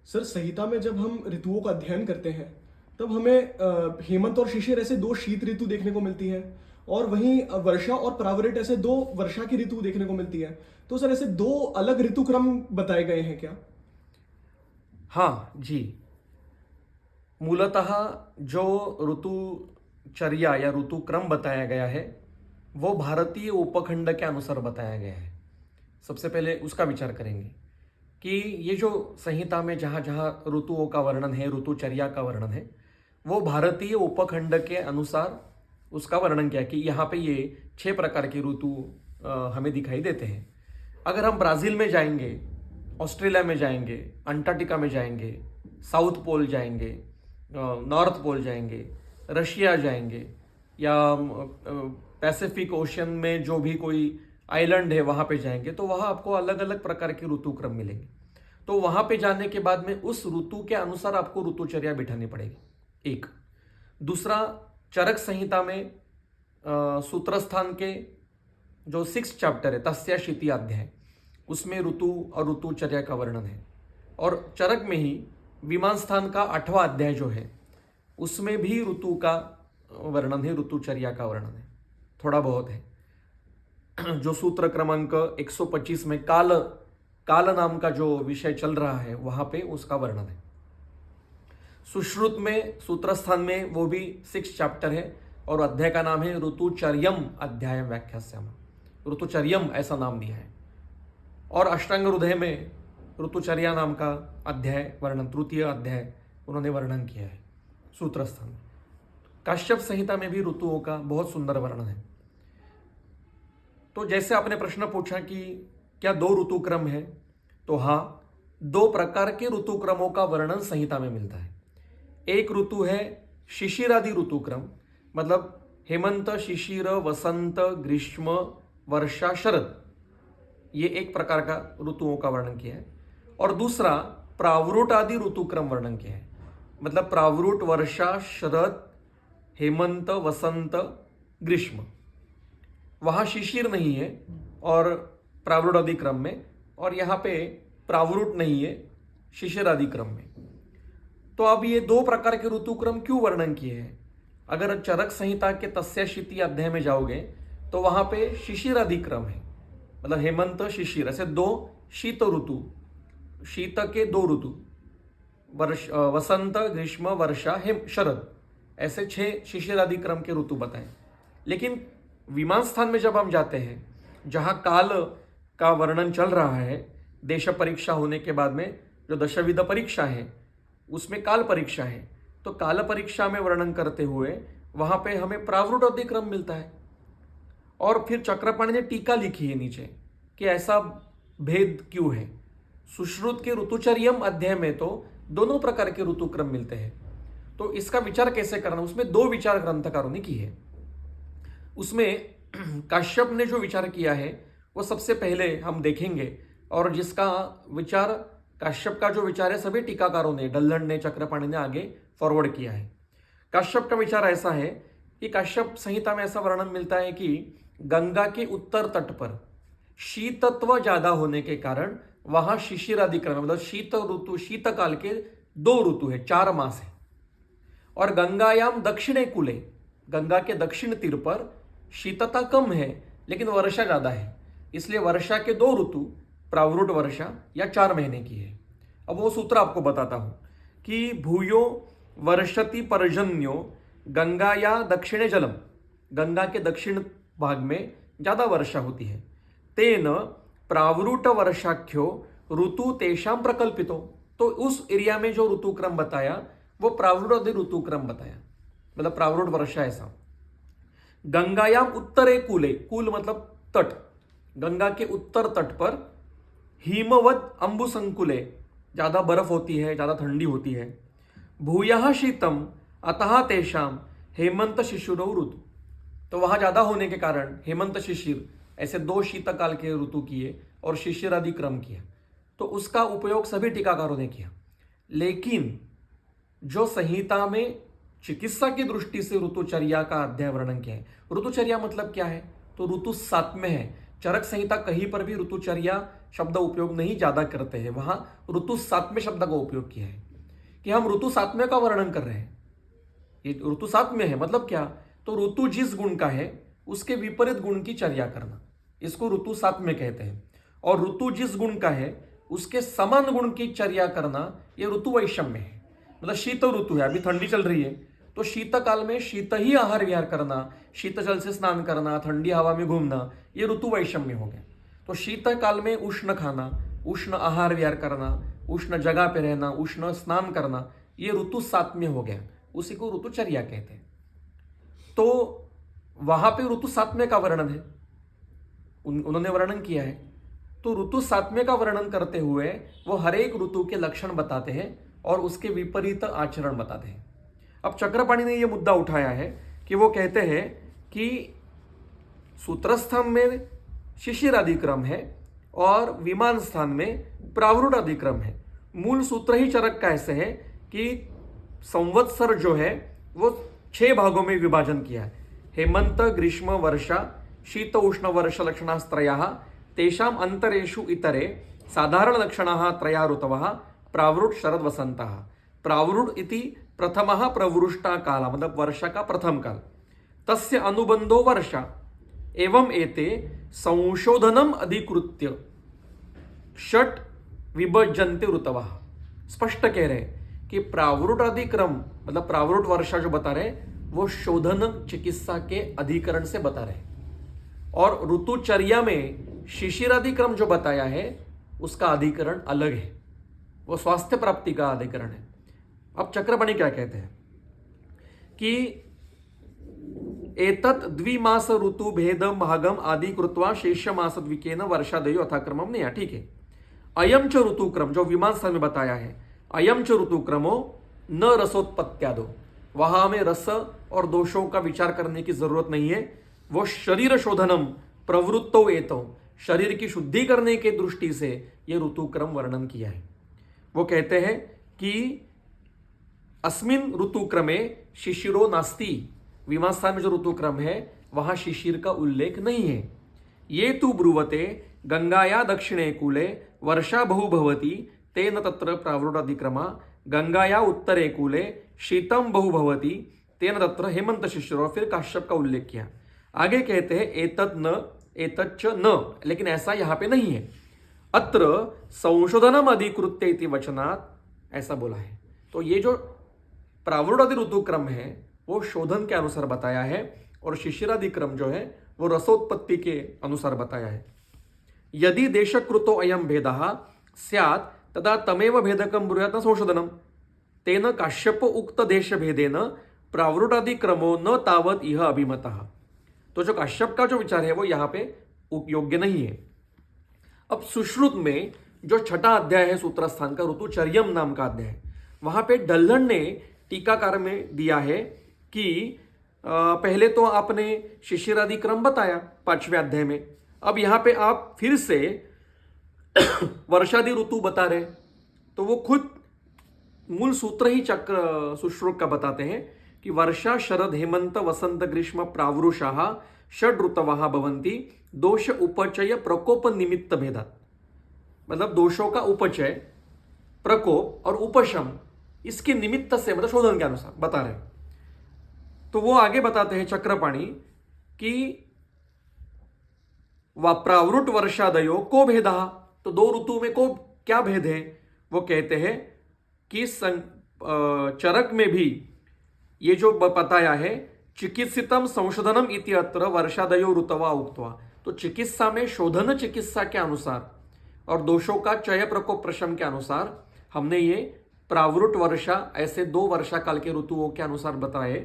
Sir संहिता में जब हम ऋतुओं का अध्ययन करते हैं तब हमें हेमंत और शिशिर ऐसे दो शीत ऋतु देखने को मिलती है। और वहीं वर्षा और प्रावरिट ऐसे दो वर्षा की ऋतु देखने को मिलती है। तो सर ऐसे दो अलग ऋतुक्रम बताए गए हैं क्या? हाँ जी। मूलतः जो ऋतुचर्या या ऋतुक्रम बताया गया है वो भारतीय उपखंड के अनुसार बताया गया है। सबसे पहले उसका विचार करेंगे कि ये जो संहिता में जहाँ जहाँ ऋतुओं का वर्णन है, ऋतुचर्या का वर्णन है, वो भारतीय उपखंड के अनुसार उसका वर्णन किया कि यहाँ पे ये 6 प्रकार की ऋतु हमें दिखाई देते हैं। अगर हम ब्राज़ील में जाएंगे, ऑस्ट्रेलिया में जाएंगे, अंटार्कटिका में जाएंगे, साउथ पोल जाएंगे, नॉर्थ पोल जाएंगे, रशिया जाएंगे, या पैसिफिक ओशन में जो भी कोई आइलैंड है वहाँ पे जाएंगे, तो वहाँ आपको अलग अलग प्रकार के ऋतुक्रम मिलेंगे। तो वहाँ पे जाने के बाद में उस ऋतु के अनुसार आपको ऋतुचर्या बिठानी पड़ेगी। एक दूसरा, चरक संहिता में सूत्रस्थान के जो 6 चैप्टर है, तस्य शीति अध्याय, उसमें ऋतु और ऋतुचर्या का वर्णन है। और चरक में ही विमान स्थान का 8वां अध्याय जो है उसमें भी ऋतु का वर्णन है, ऋतुचर्या का वर्णन है, थोड़ा बहुत है। जो सूत्र क्रमांक 125 में काल काल नाम का जो विषय चल रहा है वहां पे उसका वर्णन है। सुश्रुत में सूत्रस्थान में वो भी 6 चैप्टर है और अध्याय का नाम है ऋतुचर्यम अध्याय व्याख्यास्याम। ऋतुचर्यम ऐसा नाम दिया है। और अष्टांग हृदय में ऋतुचर्या नाम का अध्याय वर्णन, तृतीय अध्याय उन्होंने वर्णन किया है सूत्रस्थान में। काश्यप संहिता में भी ऋतुओं का बहुत सुंदर वर्णन है। तो जैसे आपने प्रश्न पूछा कि क्या दो ऋतुक्रम है, तो हाँ, 2 प्रकार के ऋतुक्रमों का वर्णन संहिता में मिलता है। एक ऋतु है शिशिरादि ऋतुक्रम, मतलब हेमंत, शिशिर, वसंत, ग्रीष्म, वर्षा, शरद, ये एक प्रकार का ऋतुओं का वर्णन किया है। और दूसरा प्रावरुट आदि ऋतुक्रम वर्णन किया है, मतलब प्रावरुट, वर्षा, शरद, हेमंत, वसंत, ग्रीष्म। वहाँ शिशिर नहीं है और प्रावरुट आदि क्रम में, और यहाँ पे प्रावरुट नहीं है शिशिर आदि क्रम में। तो अब ये 2 प्रकार के ऋतुक्रम क्यों वर्णन किए हैं? अगर चरक संहिता के तस्य शीति अध्याय में जाओगे तो वहाँ पे शिशिर आदि क्रम है, मतलब हेमंत, शिशिर, ऐसे 2 शीत ऋतु, शीत के 2 ऋतु, वसंत, ग्रीष्म, वर्षा, शरद, ऐसे 6 शिशिर आदि क्रम के ऋतु बताएं। लेकिन विमान स्थान में जब हम जाते हैं, जहाँ काल का वर्णन चल रहा है, देश परीक्षा होने के बाद में जो दशविध परीक्षा है उसमें काल परीक्षा है, तो काल परीक्षा में वर्णन करते हुए वहाँ पे हमें प्रावरुट अधिक्रम मिलता है। और फिर चक्रपाणी ने टीका लिखी है नीचे कि ऐसा भेद क्यों है। सुश्रुत के ऋतुचर्यम अध्याय में तो दोनों प्रकार के ऋतुक्रम मिलते हैं, तो इसका विचार कैसे करना, उसमें 2 विचार ग्रंथकारों ने की है। उसमें काश्यप ने जो विचार किया है वो सबसे पहले हम देखेंगे, और जिसका विचार, काश्यप का जो विचार है सभी टीकाकारों ने, डल्लन ने, चक्रपाणी ने आगे फॉरवर्ड किया है। काश्यप का विचार ऐसा है कि काश्यप संहिता में ऐसा वर्णन मिलता है कि गंगा के उत्तर तट पर शीतत्व ज्यादा होने के कारण वहां शिशिरादिक्रम, मतलब शीत ऋतु, शीतकाल के 2 ऋतु है, 4 मास है। और गंगायाम दक्षिणे कुले, गंगा के दक्षिण तीर पर शीतता कम है लेकिन वर्षा ज्यादा है, इसलिए वर्षा के 2 ऋतु, प्रावरुट वर्षा या 4 महीने की है। अब वो सूत्र आपको बताता हूं कि भूयो वर्षति पर्जन्यो गंगाया दक्षिणे जलम, गंगा के दक्षिण भाग में ज्यादा वर्षा होती है, तेन प्रावरुट वर्षाख्यो ऋतु तेषाम प्रकल्पितो। तो उस एरिया में जो ऋतुक्रम बताया वो प्रावरुट आदि ऋतुक्रम बताया, मतलब प्रावरुट वर्षा ऐसा। गंगायाम उत्तरे कूले, कूल मतलब तट, गंगा के उत्तर तट पर हिमवत अंबुसंकुले, ज्यादा बर्फ होती है, ज्यादा ठंडी होती है। भूयः शीतम अतः तेषाम हेमंत शिशिरो ऋतु, तो वहां ज्यादा होने के कारण हेमंत, शिशिर, ऐसे 2 शीतकाल के ऋतु किए और शिशिर आदि क्रम किया। तो उसका उपयोग सभी टीकाकारों ने किया। लेकिन जो संहिता में चिकित्सा की दृष्टि से ऋतुचर्या का अध्याय वर्णन किया है, ऋतुचर्या मतलब क्या है, तो ऋतु 7 में है, चरक संहिता कहीं पर भी ऋतुचर्या शब्द उपयोग नहीं ज्यादा करते हैं, वहां ऋतु सातवें शब्द का उपयोग किया है कि हम ऋतु सातवें का वर्णन कर रहे हैं। ये ऋतु सातवें है मतलब क्या, तो ऋतु जिस गुण का है उसके विपरीत गुण की चर्या करना, इसको ऋतु सातवें कहते हैं। और ऋतु जिस गुण का है उसके समान गुण की चर्या करना यह ऋतु वैषम्य है। मतलब शीत ऋतु है, अभी ठंडी चल रही है, तो शीत काल में शीत ही आहार विहार करना, शीत जल से स्नान करना, ठंडी हवा में घूमना, ये ऋतु वैषम्य हो गया। तो शीत काल में उष्ण खाना, उष्ण आहार विहार करना, उष्ण जगह पे रहना, उष्ण स्नान करना, ये ऋतु सातम्य हो गया, उसी को ऋतुचर्या कहते हैं। तो वहां पे ऋतु सातम्य का वर्णन है, उन्होंने वर्णन किया है। तो ऋतु सातम्य का वर्णन करते हुए वो हर एक ऋतु के लक्षण बताते हैं और उसके विपरीत आचरण बताते हैं। अब चक्रपाणी ने यह मुद्दा उठाया है कि वो कहते हैं कि सूत्रस्थान में शिशिर आदि क्रम है और विमान स्थान में प्रावरुट आदि क्रम है। मूल सूत्र ही चरक का ऐसे है कि संवत्सर जो है वो 6 भागों में विभाजन किया है। हेमंत, ग्रीष्म, वर्षा, शीत, उष्ण, वर्ष लक्षणास्त्रयाः तेषाम अंतरेषु इतरे साधारण लक्षणाः त्रया ऋतवः प्रावरुट, शरद, वसंतः। प्रावरुट इति प्रथमः प्रवृष्टा काल, मतलब वर्षा का प्रथम काल, तस्य अनुबंधो वर्षा एवं एते संशोधनम अधिकृत्य षट विभजन्ते ऋतवः। स्पष्ट कह रहे हैं कि प्रावरुट आदि क्रम, मतलब प्रावरुट वर्षा जो बता रहे वो शोधन चिकित्सा के अधिकरण से बता रहे, और ऋतुचर्या में शिशिर आदि क्रम जो बताया है उसका अधिकरण अलग है, वो स्वास्थ्य प्राप्ति का अधिकरण है। अब चक्रपाणी क्या कहते हैं कि एतत् द्विमास ऋतु भेद भागम आदि कृत्वा शेष मास द्विकेन वर्षादयो अथाक्रमम नहीं। ठीक है, अयम च ऋतुक्रम जो विमान स्थान में बताया है, अयम च ऋतुक्रमो न रसोत्पत्त्यादो, वहां हमें रस और दोषों का विचार करने की जरूरत नहीं है। वो शरीर शोधनम प्रवृत्तो एतो, शरीर की शुद्धि करने के दृष्टि से यह ऋतुक्रम वर्णन किया है। वो कहते हैं कि अस्मिन ऋतुक्रमे शिशिरो नास्ति, विमान स्थान में जो ऋतुक्रम है वहां शिशिर का उल्लेख नहीं है। ये तु ब्रुवते गंगाया दक्षिणे कूले वर्षा बहु भवति तेन तत्र प्रावरुटादिक्रमा, गंगाया उत्तरे कूले शीतम बहु भवति तेन तत्र हेमंत शिशिरो, फिर काश्यप का उल्लेख किया। आगे कहते हैं एतत् न एतच्च न, लेकिन ऐसा यहां पे नहीं है। अत्र संशोधनम अधिकृत्य इति वचनात्, ऐसा बोला है। तो ये जो प्रावरुटादि ऋतुक्रम है वो शोधन के अनुसार बताया है, और शिशिरादि क्रम जो है वो रसोत्पत्ति के अनुसार बताया है। यदि देशकृतो अयम भेदः स्यात् तदा तमेव भेदकं ब्रूयात् न संशोधनम, तेन काश्यप उक्त देश भेदेन प्रावरुटादि क्रमो न तावत् इह अभिमतः। तो जो काश्यप का जो विचार है वो यहाँ पे योग्य नहीं है। अब सुश्रुत में जो छठा अध्याय है सूत्रस्थान का, ऋतुचर्यम नाम का अध्याय, वहां पे डल्हन ने टीकाकार में दिया है कि पहले तो आपने शिशिरादि क्रम बताया 5वें अध्याय में, अब यहां पे आप फिर से वर्षादि ऋतु बता रहे, तो वो खुद मूल सूत्र ही चक्र सुश्रुत का बताते हैं कि वर्षा, शरद, हेमंत, वसंत, ग्रीष्म, प्रावरुषाः षड ऋतवः भवन्ति दोष उपचय प्रकोप निमित्त भेदात्। मतलब दोषों का उपचय, प्रकोप और उपशम इसके निमित्त से, मतलब शोधन के अनुसार बता रहे। तो वो आगे बताते हैं चक्रपाणी कि प्रावरुट वर्षादयो को भेदः, तो दो ऋतु में को क्या भेद है। वो कहते हैं कि चरक में भी ये जो बताया है चिकित्सितम संशोधनम इति अत्र वर्षादयो ऋतवा उक्त्वा, तो चिकित्सा में शोधन चिकित्सा के अनुसार और दोषों का चय प्रकोप प्रशम के अनुसार हमने ये प्रावरुट वर्षा ऐसे 2 वर्षा काल के ऋतुओं के अनुसार बताए।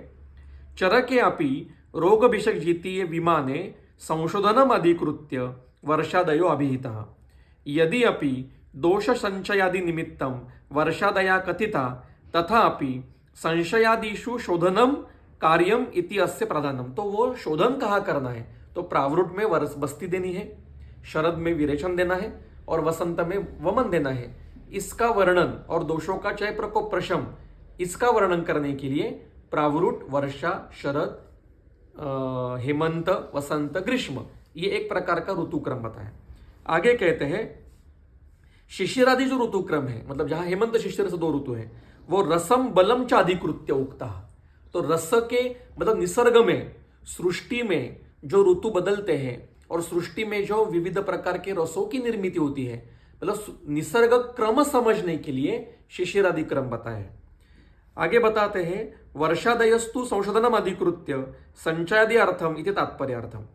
चरके अपि रोग भिषक जीतीय विमाने संशोधनम अधिकृत्य वर्षादयो अभिहितः, यदि अपि दोष संचयादि निमित्तम वर्षादया कथिता तथापि संशयादिषु शोधनम कार्यम इति अस्य प्राधान्यम। तो वो शोधन कहाँ करना है, तो प्रावरुट में बस्ती देनी है, शरद में विरेचन देना है और वसंत में वमन देना है। इसका वर्णन और दोषों का चय प्रकोप प्रशम, इसका वर्णन करने के लिए प्रावरुट, वर्षा, शरद, हेमंत, वसंत, ग्रीष्म ये एक प्रकार का ऋतुक्रम बताया। आगे कहते हैं शिशिरादि जो ऋतुक्रम है, मतलब जहां हेमंत शिशिर से 2 ऋतु है, वो रसम बलम च अधिकृत्य उक्ता। तो रस के मतलब निसर्ग में, सृष्टि में जो ऋतु बदलते हैं और सृष्टि में जो विविध प्रकार के रसों की निर्मित होती है, मतलब निसर्ग क्रम समझने के लिए शिशिरादि क्रम बताया है। आगे बताते हैं वर्षादयस्तु संशोधनम अधिकृत्य संचयादि अर्थम इति तात्पर्यार्थम।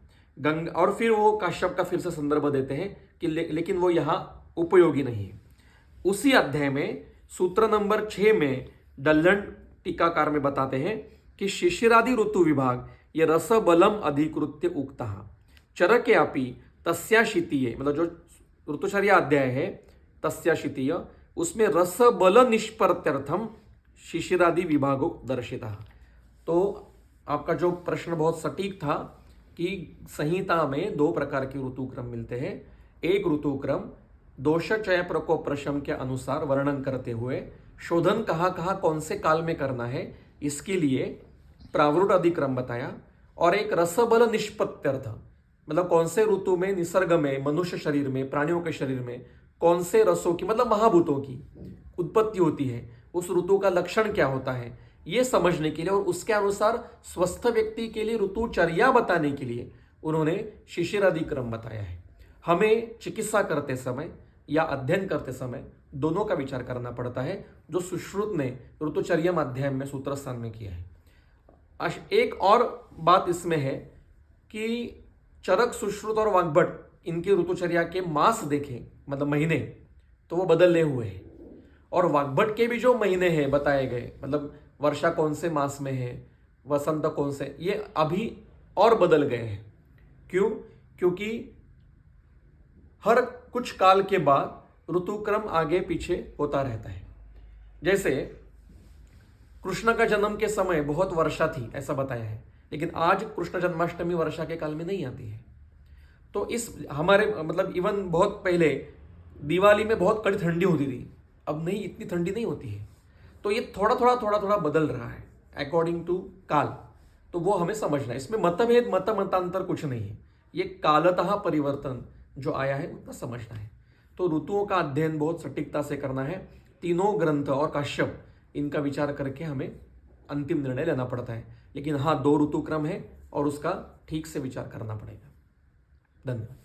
और फिर वो काश्यप का फिर से संदर्भ देते हैं कि लेकिन वो यहां उपयोगी नहीं है। उसी अध्याय में सूत्र नंबर 6 में डल्लन टीकाकार में बताते हैं कि शिशिरादि ऋतु विभाग ये रस बलम अधिकृत्य उक्ता चरके अपि तस्या शीतीय, मतलब जो ऋतुचर्या अध्याय है तस्या शीतीय, उसमें रस बल निष्पत्त्यर्थम शिशिरादि विभागो दर्शिता। तो आपका जो प्रश्न बहुत सटीक था कि संहिता में 2 प्रकार के ऋतुक्रम मिलते हैं। एक ऋतुक्रम दोषचय प्रकोप प्रशम के अनुसार वर्णन करते हुए शोधन कहाँ कौन से काल में करना है इसके लिए प्रावृट अधिक्रम बताया, और एक रसबल निष्पत्त्यर्थ, मतलब कौन से ऋतु में निसर्ग में, मनुष्य शरीर में, प्राणियों के शरीर में कौन से रसों की, मतलब महाभूतों की उत्पत्ति होती है, उस ऋतु का लक्षण क्या होता है, ये समझने के लिए और उसके अनुसार स्वस्थ व्यक्ति के लिए ऋतुचर्या बताने के लिए उन्होंने शिशिरादि क्रम बताया है। हमें चिकित्सा करते समय या अध्ययन करते समय दोनों का विचार करना पड़ता है, जो सुश्रुत ने ऋतुचर्या अध्याय में सूत्र स्थान में किया है। एक और बात इसमें है कि चरक, सुश्रुत और वाग्भट इनकी ऋतुचर्या के मास देखें, मतलब महीने, तो वो बदलने हुए हैं। और वाग्भट के भी जो महीने हैं बताए गए, मतलब वर्षा कौन से मास में है, वसंत कौन से, ये अभी और बदल गए हैं। क्यों? क्योंकि हर कुछ काल के बाद ऋतुक्रम आगे पीछे होता रहता है। जैसे कृष्ण का जन्म के समय बहुत वर्षा थी ऐसा बताया है, लेकिन आज कृष्ण जन्माष्टमी वर्षा के काल में नहीं आती है। तो इस हमारे मतलब इवन बहुत पहले दिवाली में बहुत कड़ी ठंडी होती थी, अब नहीं, इतनी ठंडी नहीं होती है। तो ये थोड़ा थोड़ा बदल रहा है अकॉर्डिंग टू काल। तो वो हमें समझना है, इसमें मतभेद मतांतर कुछ नहीं है, ये कालतः परिवर्तन जो आया है उतना समझना है। तो ऋतुओं का अध्ययन बहुत सटीकता से करना है। तीनों ग्रंथ और काश्यप इनका विचार करके हमें अंतिम निर्णय लेना पड़ता है। लेकिन हाँ, 2 ऋतुक्रम है और उसका ठीक से विचार करना पड़ेगा। धन्यवाद।